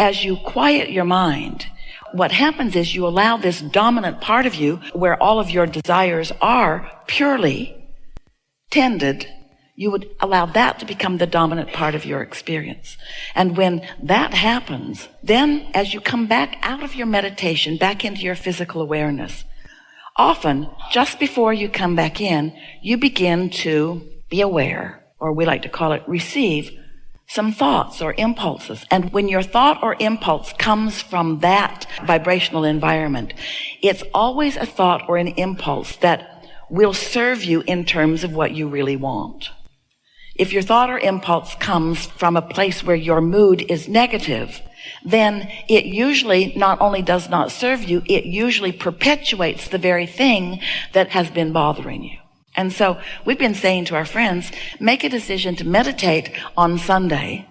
as you quiet your mind, what happens is you allow this dominant part of you, where all of your desires are purely tended, you would allow that to become the dominant part of your experience. And when that happens, then as you come back out of your meditation, back into your physical awareness, often just before you come back in, you begin to be aware, or we like to call it receive, some thoughts or impulses. And when your thought or impulse comes from that vibrational environment, it's always a thought or an impulse that will serve you in terms of what you really want. If your thought or impulse comes from a place where your mood is negative, then it usually not only does not serve you, it usually perpetuates the very thing that has been bothering you. And so we've been saying to our friends, make a decision to meditate on Sunday,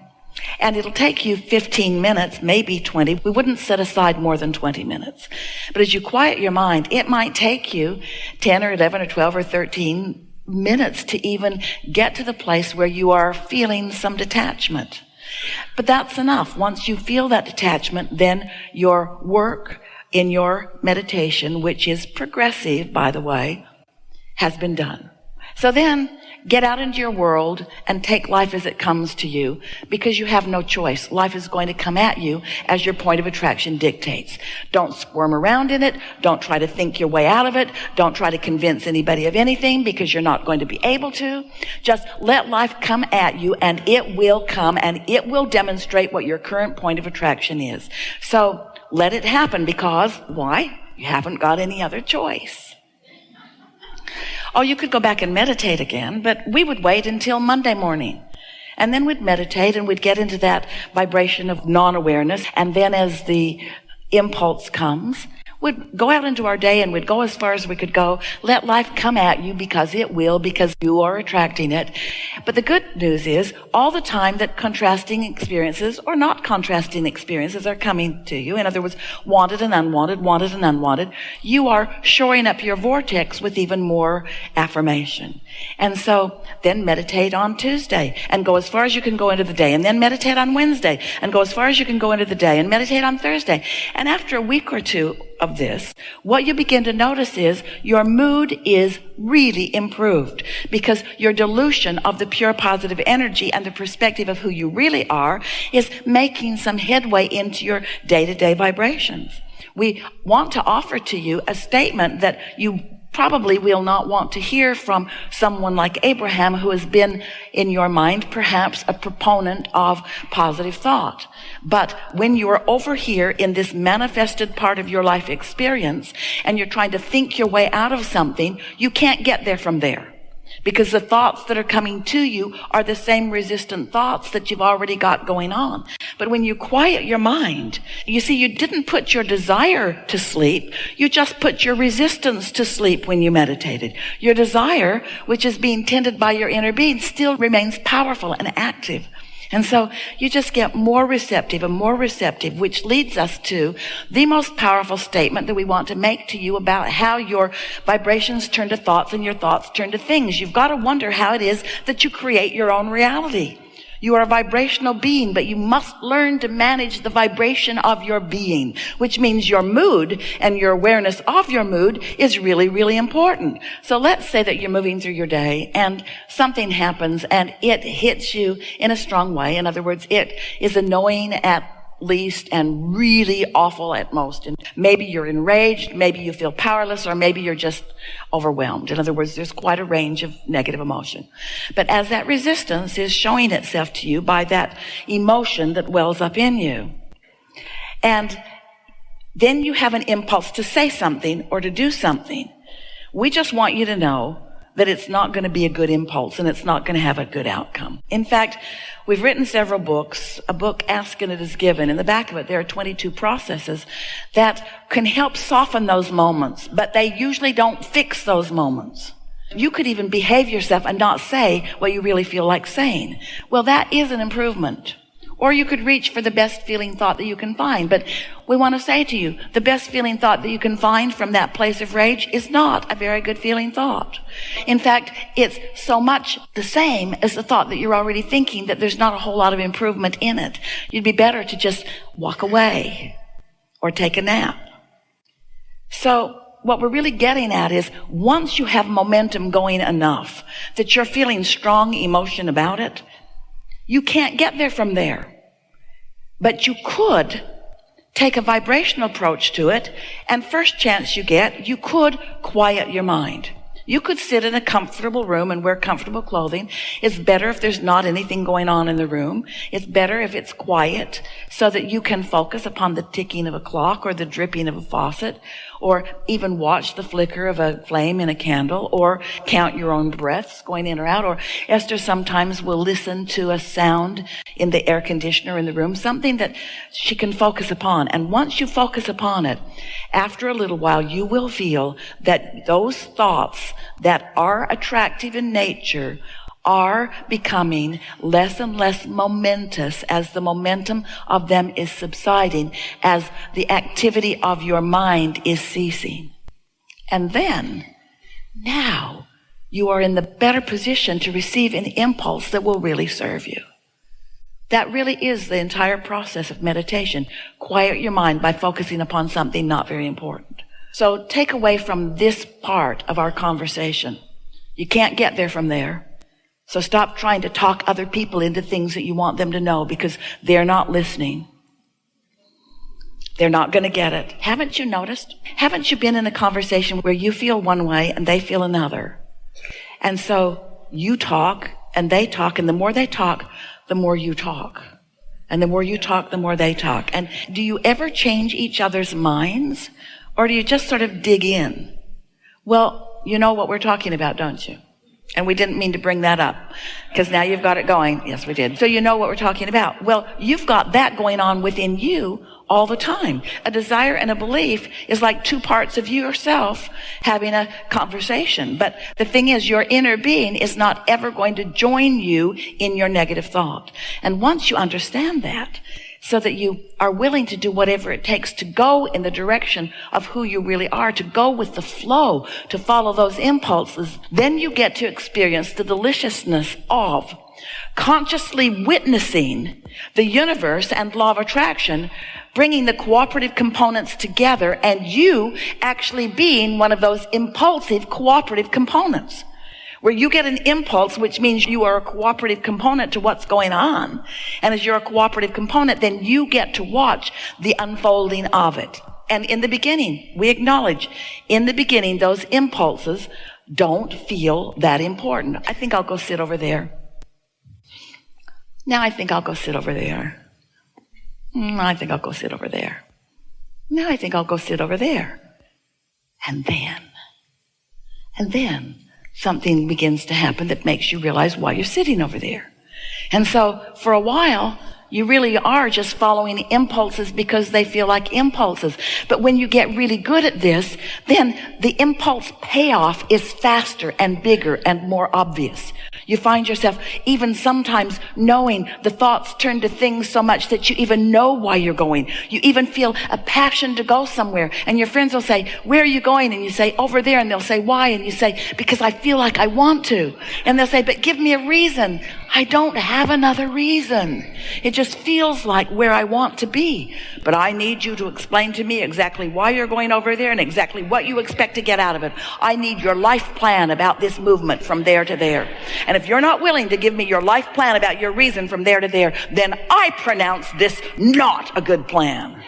and it'll take you 15 minutes, maybe 20. We wouldn't set aside more than 20 minutes. But as you quiet your mind, it might take you 10 or 11 or 12 or 13 minutes to even get to the place where you are feeling some detachment. But that's enough. Once you feel that detachment, then your work in your meditation, which is progressive, by the way, has been done. So then get out into your world and take life as it comes to you, because you have no choice. Life is going to come at you as your point of attraction dictates. Don't squirm around in it. Don't try to think your way out of it. Don't try to convince anybody of anything, because you're not going to be able to. Just let life come at you, and it will come, and it will demonstrate what your current point of attraction is. So let it happen, because why? You haven't got any other choice. Oh, you could go back and meditate again, but we would wait until Monday morning. And then we'd meditate, and we'd get into that vibration of non-awareness. And then as the impulse comes, we'd go out into our day, and we'd go as far as we could go. Let life come at you, because it will, because you are attracting it. But the good news is, all the time that contrasting experiences or not contrasting experiences are coming to you, in other words, wanted and unwanted, you are shoring up your vortex with even more affirmation. And so then meditate on Tuesday and go as far as you can go into the day, and then meditate on Wednesday and go as far as you can go into the day, and meditate on Thursday. And after a week or two of this, what you begin to notice is your mood is really improved, because your dilution of the pure positive energy and the perspective of who you really are is making some headway into your day-to-day vibrations. We want to offer to you a statement that you probably will not want to hear from someone like Abraham, who has been in your mind perhaps a proponent of positive thought. But when you are over here in this manifested part of your life experience, and you're trying to think your way out of something, you can't get there from there, because the thoughts that are coming to you are the same resistant thoughts that you've already got going on. But when you quiet your mind, you see, you didn't put your desire to sleep. You just put your resistance to sleep when you meditated. Your desire, which is being tended by your inner being, still remains powerful and active. And so you just get more receptive and more receptive, which leads us to the most powerful statement that we want to make to you about how your vibrations turn to thoughts and your thoughts turn to things. You've got to wonder how it is that you create your own reality. You are a vibrational being, but you must learn to manage the vibration of your being, which means your mood and your awareness of your mood is really, really important. So let's say that you're moving through your day and something happens and it hits you in a strong way. In other words, it is annoying at least and really awful at most. And maybe you're enraged, maybe you feel powerless, or maybe you're just overwhelmed. In other words, there's quite a range of negative emotion. But as that resistance is showing itself to you by that emotion that wells up in you, and then you have an impulse to say something or to do something, we just want you to know that it's not going to be a good impulse, and it's not going to have a good outcome. In fact, we've written several books. A book, Ask and It Is Given. In the back of it, there are 22 processes that can help soften those moments, but they usually don't fix those moments. You could even behave yourself and not say what you really feel like saying. Well, that is an improvement. Or you could reach for the best feeling thought that you can find. But we want to say to you, the best feeling thought that you can find from that place of rage is not a very good feeling thought. In fact, it's so much the same as the thought that you're already thinking that there's not a whole lot of improvement in it. You'd be better to just walk away or take a nap. So what we're really getting at is once you have momentum going enough that you're feeling strong emotion about it, you can't get there from there. But you could take a vibrational approach to it, and first chance you get, you could quiet your mind. You could sit in a comfortable room and wear comfortable clothing. It's better if there's not anything going on in the room. It's better if it's quiet so that you can focus upon the ticking of a clock or the dripping of a faucet, or even watch the flicker of a flame in a candle, or count your own breaths going in or out. Or Esther sometimes will listen to a sound in the air conditioner in the room, something that she can focus upon. And once you focus upon it, after a little while, you will feel that those thoughts that are attractive in nature are becoming less and less momentous as the momentum of them is subsiding, as the activity of your mind is ceasing. And then, now, you are in the better position to receive an impulse that will really serve you. That really is the entire process of meditation. Quiet your mind by focusing upon something not very important. So take away from this part of our conversation. You can't get there from there. So stop trying to talk other people into things that you want them to know, because they're not listening. They're not going to get it. Haven't you noticed? Haven't you been in a conversation where you feel one way and they feel another? And so you talk and they talk, and the more they talk, the more you talk. And the more you talk, the more they talk. And do you ever change each other's minds? Or do you just sort of dig in? Well, you know what we're talking about, don't you? And we didn't mean to bring that up, because now you've got it going. Yes, we did. So you know what we're talking about. Well, you've got that going on within you all the time. A desire and a belief is like two parts of yourself having a conversation. But the thing is, your inner being is not ever going to join you in your negative thought. And once you understand that, so that you are willing to do whatever it takes to go in the direction of who you really are, to go with the flow, to follow those impulses, then you get to experience the deliciousness of consciously witnessing the universe and law of attraction, bringing the cooperative components together, and you actually being one of those impulsive cooperative components, where you get an impulse, which means you are a cooperative component to what's going on. And as you're a cooperative component, then you get to watch the unfolding of it. And in the beginning, we acknowledge, in the beginning, those impulses don't feel that important. I think I'll go sit over there. Now I think I'll go sit over there. I think I'll go sit over there. Now I think I'll go sit over there. And then something begins to happen that makes you realize why you're sitting over there. And so for a while, you really are just following impulses because they feel like impulses. But when you get really good at this, then the impulse payoff is faster and bigger and more obvious. You find yourself even sometimes knowing the thoughts turn to things so much that you even know why you're going. You even feel a passion to go somewhere. And your friends will say, where are you going? And you say, over there. And they'll say, why? And you say, because I feel like I want to. And they'll say, but give me a reason. I don't have another reason. It just feels like where I want to be. But I need you to explain to me exactly why you're going over there and exactly what you expect to get out of it. I need your life plan about this movement from there to there. And if you're not willing to give me your life plan about your reason from there to there, then I pronounce this not a good plan.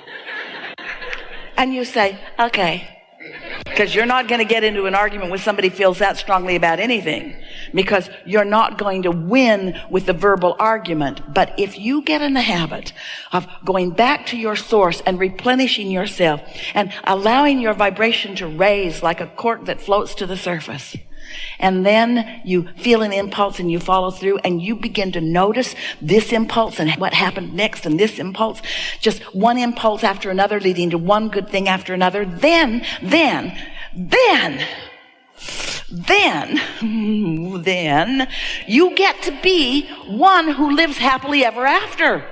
And you say, okay. Because you're not going to get into an argument with somebody who feels that strongly about anything, because you're not going to win with the verbal argument. But if you get in the habit of going back to your source and replenishing yourself and allowing your vibration to raise like a cork that floats to the surface, and then you feel an impulse and you follow through and you begin to notice this impulse and what happened next, and this impulse, just one impulse after another leading to one good thing after another, then you get to be one who lives happily ever after.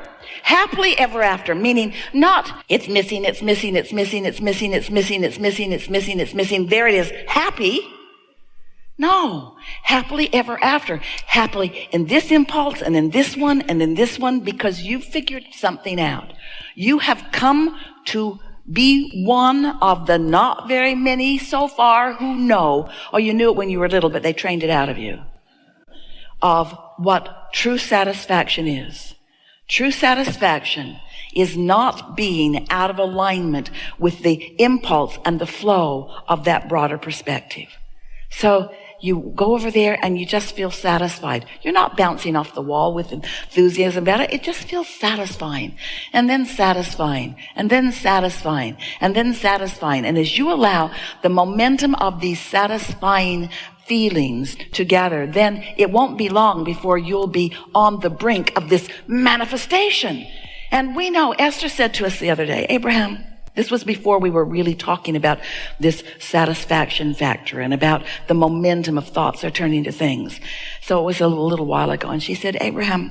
Happily ever after, meaning not it's missing, it's missing, it's missing, it's missing, it's missing, it's missing, it's missing, it's missing. There it is. Happy. No. Happily ever after. Happily in this impulse and in this one and in this one, because you figured something out. You have come to be one of the not very many so far who know, or you knew it when you were little, but they trained it out of you, of what true satisfaction is. True satisfaction is not being out of alignment with the impulse and the flow of that broader perspective. So you go over there and you just feel satisfied. You're not bouncing off the wall with enthusiasm about it. It just feels satisfying, and then satisfying, and then satisfying, and then satisfying. And as you allow the momentum of these satisfying feelings to gather, then it won't be long before you'll be on the brink of this manifestation. And we know, Esther said to us the other day, Abraham, this was before we were really talking about this satisfaction factor and about the momentum of thoughts are turning to things. So it was a little while ago. And she said, Abraham,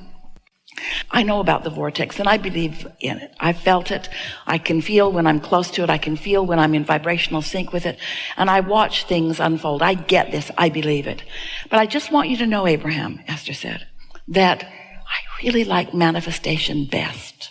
I know about the vortex and I believe in it. I felt it. I can feel when I'm close to it. I can feel when I'm in vibrational sync with it. And I watch things unfold. I get this. I believe it. But I just want you to know, Abraham, Esther said, that I really like manifestation best.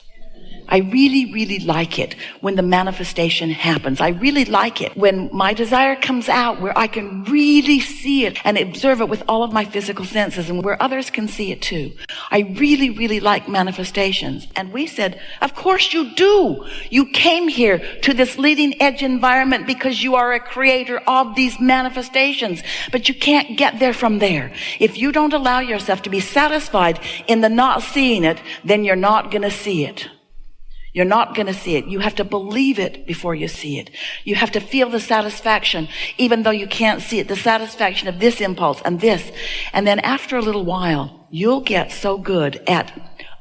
I really, really like it when the manifestation happens. I really like it when my desire comes out where I can really see it and observe it with all of my physical senses and where others can see it too. I really, really like manifestations. And we said, of course you do. You came here to this leading edge environment because you are a creator of these manifestations, but you can't get there from there. If you don't allow yourself to be satisfied in the not seeing it, then you're not going to see it. You're not going to see it. You have to believe it before you see it. You have to feel the satisfaction, even though you can't see it, the satisfaction of this impulse and this. And then after a little while, you'll get so good at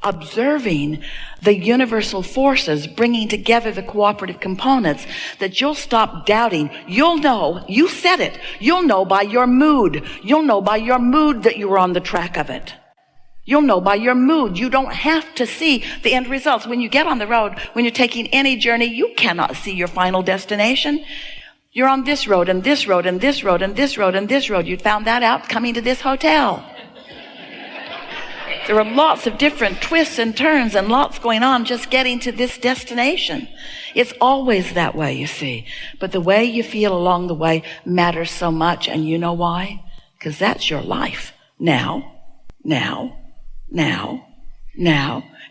observing the universal forces bringing together the cooperative components that you'll stop doubting. You'll know, you said it, you'll know by your mood. You'll know by your mood that you were on the track of it. You'll know by your mood. You don't have to see the end results. When you get on the road, when you're taking any journey, you cannot see your final destination. You're on this road and this road and this road and this road and this road. You found that out coming to this hotel. There are lots of different twists and turns and lots going on just getting to this destination. It's always that way, you see. But the way you feel along the way matters so much. And you know why? Because that's your life. Now.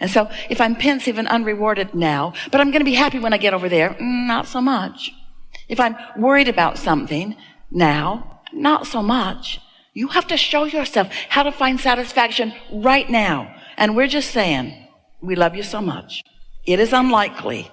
And so if I'm pensive and unrewarded now, but I'm going to be happy when I get over there, not so much. If I'm worried about something now, not so much. You have to show yourself how to find satisfaction right now. And we're just saying, we love you so much. It is unlikely.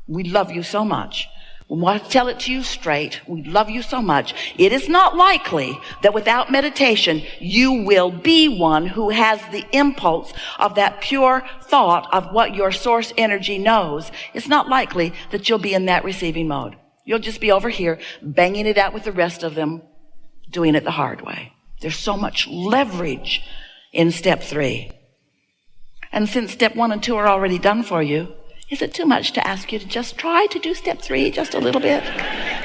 We love you so much. We want to tell it to you straight. We love you so much. It is not likely that without meditation, you will be one who has the impulse of that pure thought of what your source energy knows. It's not likely that you'll be in that receiving mode. You'll just be over here banging it out with the rest of them, doing it the hard way. There's so much leverage in step 3. And since step 1 and 2 are already done for you, is it too much to ask you to just try to do step 3 just a little bit?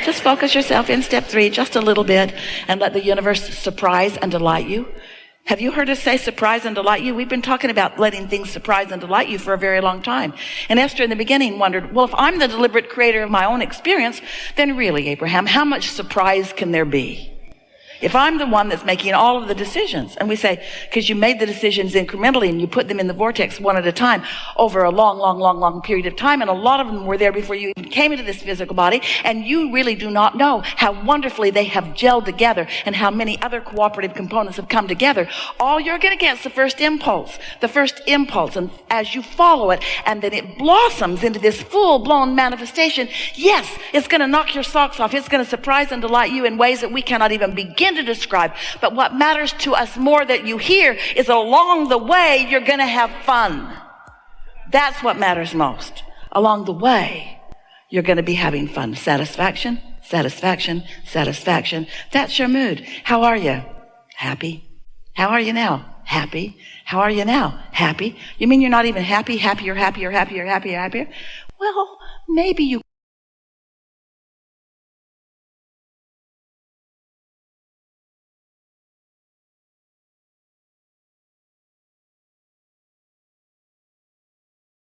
Just focus yourself in step 3 just a little bit and let the universe surprise and delight you. Have you heard us say surprise and delight you? We've been talking about letting things surprise and delight you for a very long time. And Esther in the beginning wondered, well, if I'm the deliberate creator of my own experience, then really, Abraham, how much surprise can there be? If I'm the one that's making all of the decisions, and we say, because you made the decisions incrementally and you put them in the vortex one at a time over a long period of time, and a lot of them were there before you even came into this physical body, and you really do not know how wonderfully they have gelled together and how many other cooperative components have come together. All you're going to get is the first impulse, and as you follow it, and then it blossoms into this full-blown manifestation, yes, it's going to knock your socks off. It's going to surprise and delight you in ways that we cannot even begin to describe. But what matters to us more that you hear is along the way you're going to have fun. That's what matters most. Along the way you're going to be having fun. Satisfaction. That's your mood. How are you? Happy. How are you now? Happy. How are you now? Happy. You mean you're not even happy? Happier, happier, happier, happier, happier? Well, maybe you